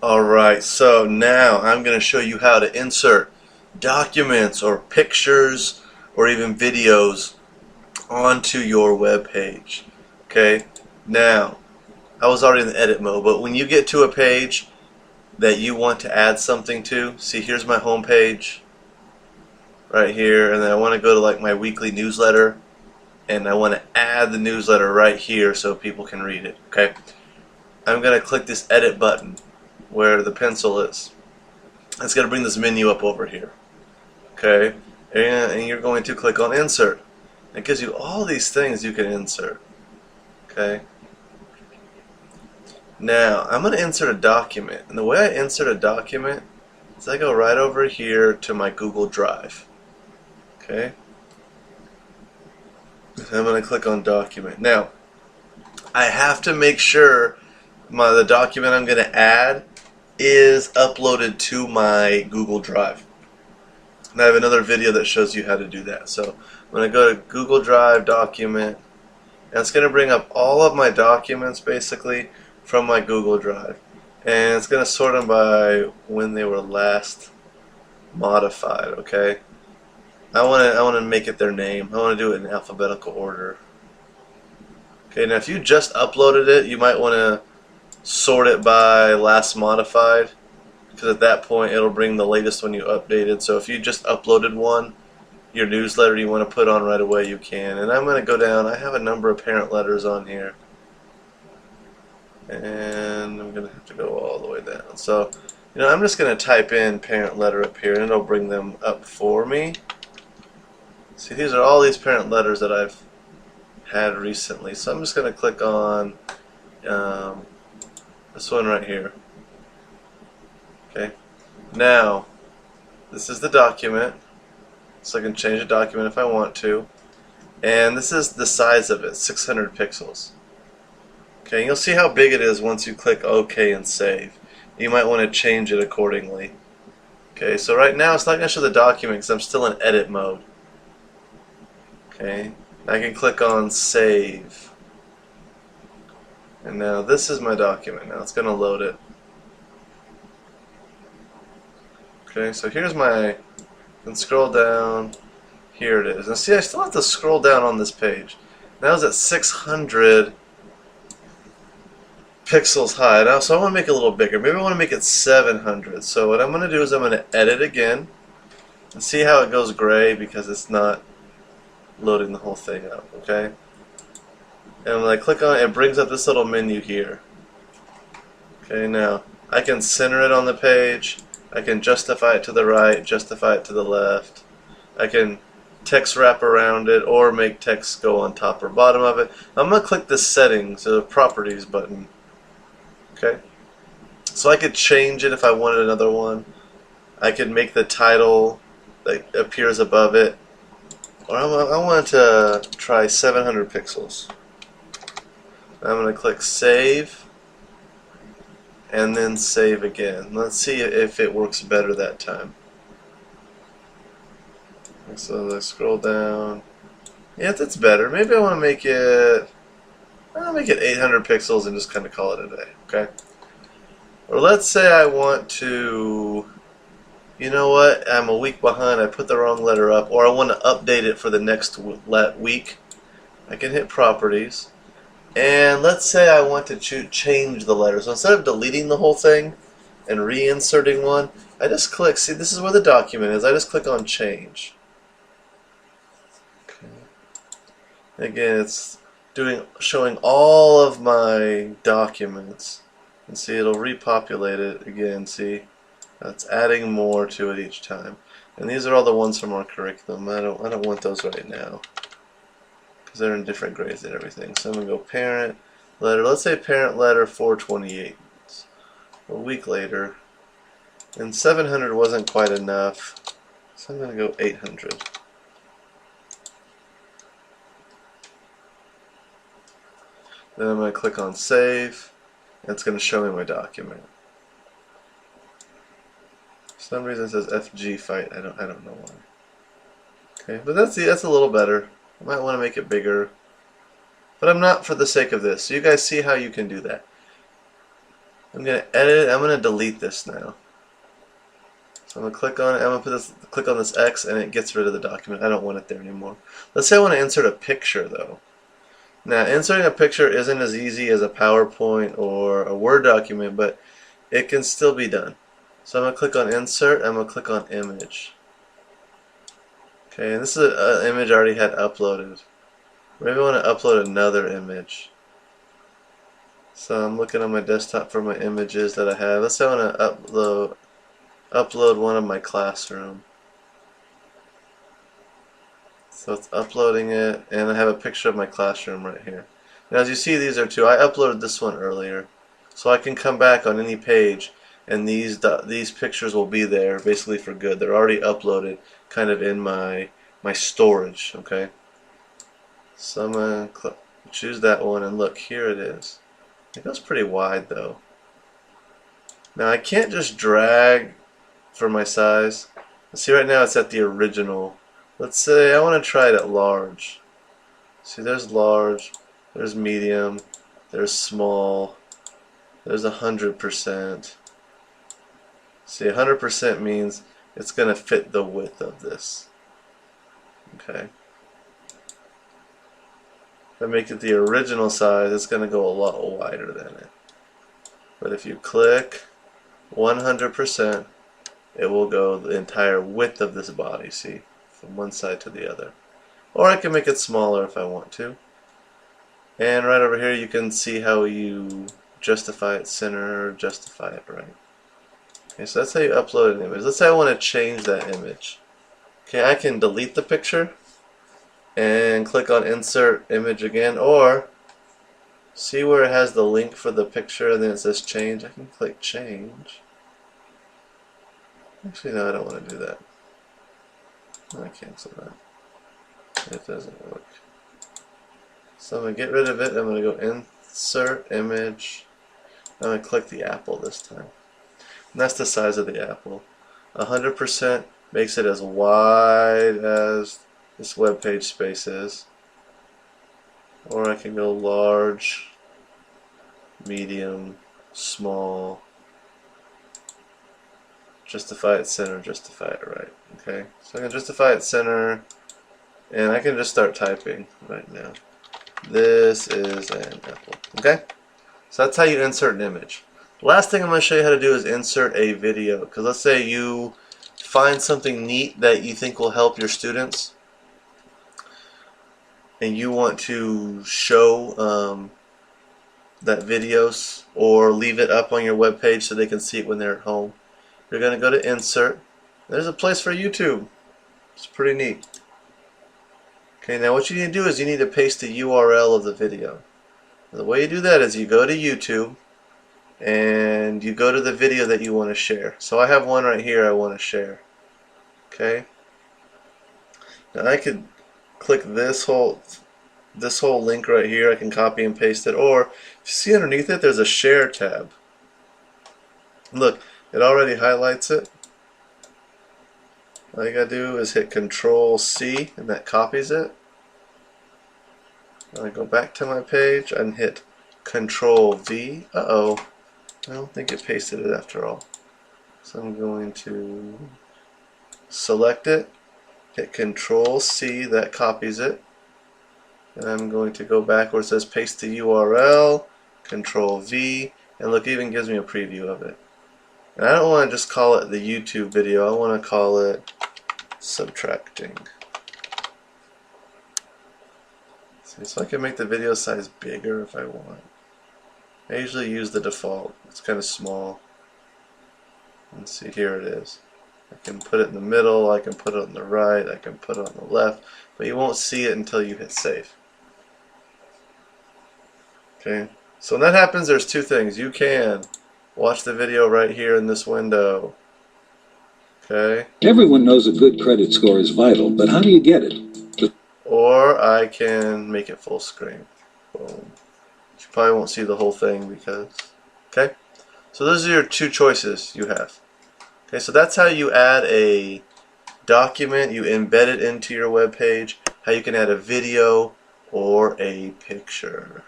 Alright, so now I'm going to show you how to insert documents or pictures or even videos onto your web page. Okay, now I was already in the edit mode, but when you get to a page that you want to add something to, see, here's my home page right here, and then I want to go to like my weekly newsletter, and I want to add the newsletter right here so people can read it. Okay, I'm going to click this edit button where the pencil is. It's going to bring this menu up over here. Okay, and you're going to click on insert. It gives you all these things you can insert. Okay, now I'm going to insert a document, and the way I insert a document is I go right over here to my Google Drive. Okay, I'm going to click on document. Now I have to make sure the document I'm going to add is uploaded to my Google Drive. And I have another video that shows you how to do that. So I'm going to go to Google Drive document, and it's going to bring up all of my documents basically from my Google Drive. And it's going to sort them by when they were last modified, okay? I want to make it their name. I want to do it in alphabetical order. Okay, now if you just uploaded it, you might want to sort it by last modified, because at that point it'll bring the latest one you updated. So if you just uploaded one, your newsletter you want to put on right away, you can. And I'm going to go down. I have a number of parent letters on here, and I'm going to have to go all the way down. So I'm just going to type in parent letter up here, and it'll bring them up for me. See, these are all these parent letters that I've had recently. So I'm just going to click on this one right here. Okay, now this is the document, so I can change the document if I want to, and this is the size of it, 600 pixels. Okay, you'll see how big it is once you click OK and save. You might want to change it accordingly. Okay, so right now it's not going to show the document because I'm still in edit mode. Okay, I can click on save, and now this is my document. Now it's going to load it. Okay, so here's my, and scroll down, here it is. Now see, I still have to scroll down on this page. Now it's at 600 pixels high. Now, so I want to make it a little bigger. Maybe I want to make it 700. So what I'm going to do is I'm going to edit again, and see how it goes gray because it's not loading the whole thing up, okay? And when I click on it, it brings up this little menu here. Okay, now I can center it on the page. I can justify it to the right, justify it to the left. I can text wrap around it or make text go on top or bottom of it. I'm going to click the settings, the properties button. Okay, so I could change it if I wanted another one. I could make the title that appears above it. Or I want to try 700 pixels. I'm going to click save, and then save again. Let's see if it works better that time. So let's scroll down. Yeah, that's better. Maybe I want to make it, I'll make it 800 pixels and just kind of call it a day, okay? Or let's say I want to, you know what, I'm a week behind, I put the wrong letter up, or I want to update it for the next week. I can hit properties. And let's say I want to change the letter. So instead of deleting the whole thing and reinserting one, I just click, see, this is where the document is, I just click on change. Okay. Again, it's showing all of my documents. And see, it'll repopulate it again, see, it's adding more to it each time. And these are all the ones from our curriculum. I don't want those right now, because they're in different grades and everything. So I'm going to go parent letter. Let's say parent letter 428. A week later. And 700 wasn't quite enough. So I'm going to go 800. Then I'm going to click on save. And it's going to show me my document. For some reason it says FG fight. I don't know why. Okay, but that's a little better. I might want to make it bigger, but I'm not for the sake of this. So you guys see how you can do that. I'm going to edit it. I'm going to delete this now. So I'm going to click on it. I'm going to click on this X, and it gets rid of the document. I don't want it there anymore. Let's say I want to insert a picture, though. Now, inserting a picture isn't as easy as a PowerPoint or a Word document, but it can still be done. So I'm going to click on Insert. I'm going to click on Image. Okay, and this is an image I already had uploaded. Maybe I want to upload another image. So I'm looking on my desktop for my images that I have. Let's say I want to upload one of my classroom. So it's uploading it, and I have a picture of my classroom right here. Now as you see, these are two. I uploaded this one earlier. So I can come back on any page, and these pictures will be there basically for good. They're already uploaded kind of in my storage, okay? So I'm going to choose that one, and look, here it is. It goes pretty wide though. Now I can't just drag for my size. See, right now it's at the original. Let's say I want to try it at large. See, there's large, there's medium, there's small, there's 100%. See, 100% means it's going to fit the width of this. Okay. If I make it the original size, it's going to go a lot wider than it. But if you click 100%, it will go the entire width of this body, see, from one side to the other. Or I can make it smaller if I want to. And right over here you can see how you justify it center, justify it right. Okay, so that's how you upload an image. Let's say I want to change that image. Okay, I can delete the picture and click on Insert Image again, or see where it has the link for the picture and then it says change. I can click change. Actually, no, I don't want to do that. I cancel that. It doesn't work. So I'm going to get rid of it. I'm going to go Insert Image. I'm going to click the apple this time. And that's the size of the apple. 100% makes it as wide as this web page space is. Or I can go large, medium, small, justify it center, justify it right. Okay, so I can justify it center, and I can just start typing right now. This is an apple. Okay, so that's how you insert an image. Last thing I'm going to show you how to do is insert a video. Because let's say you find something neat that you think will help your students, and you want to show that videos or leave it up on your web page so they can see it when they're at home. You're going to go to Insert. There's a place for YouTube. It's pretty neat. Okay, now what you need to do is you need to paste the URL of the video. The way you do that is you go to YouTube and you go to the video that you want to share. So I have one right here I want to share. Okay. Now I could click this whole link right here. I can copy and paste it, or if you see underneath it, there's a Share tab. Look, it already highlights it. All you gotta do is hit Control C, and that copies it. I go back to my page and hit Control V. I don't think it pasted it after all. So I'm going to select it, hit Control C, that copies it. And I'm going to go back where it says paste the URL, Control V, and look, it even gives me a preview of it. And I don't want to just call it the YouTube video, I want to call it subtracting. See, so I can make the video size bigger if I want. I usually use the default. It's kind of small. Let's see, here it is. I can put it in the middle, I can put it on the right, I can put it on the left, but you won't see it until you hit save. Okay, so when that happens, there's two things. You can watch the video right here in this window. Okay. Everyone knows a good credit score is vital, but how do you get it? Or I can make it full screen. Boom. You probably won't see the whole thing because, okay? So those are your two choices you have. Okay, so that's how you add a document, you embed it into your web page, how you can add a video or a picture.